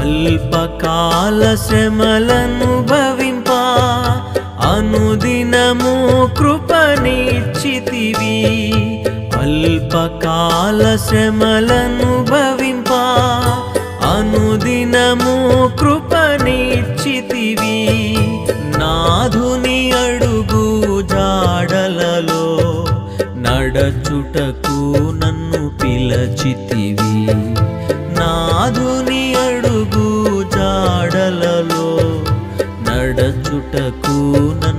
అల్పకాల శ్రమలను భవింప అనుదినము కృపనిచ్చితివి. అల్పకాల శ్రమలను భవింప అనుదినము కృపనిచ్చితివి. నాధుని అడుగు జాడలలో నడచుటకు నన్ను పిలచితివి. నాధుని అడుగు జాడలలో నడచుటకు నన్ను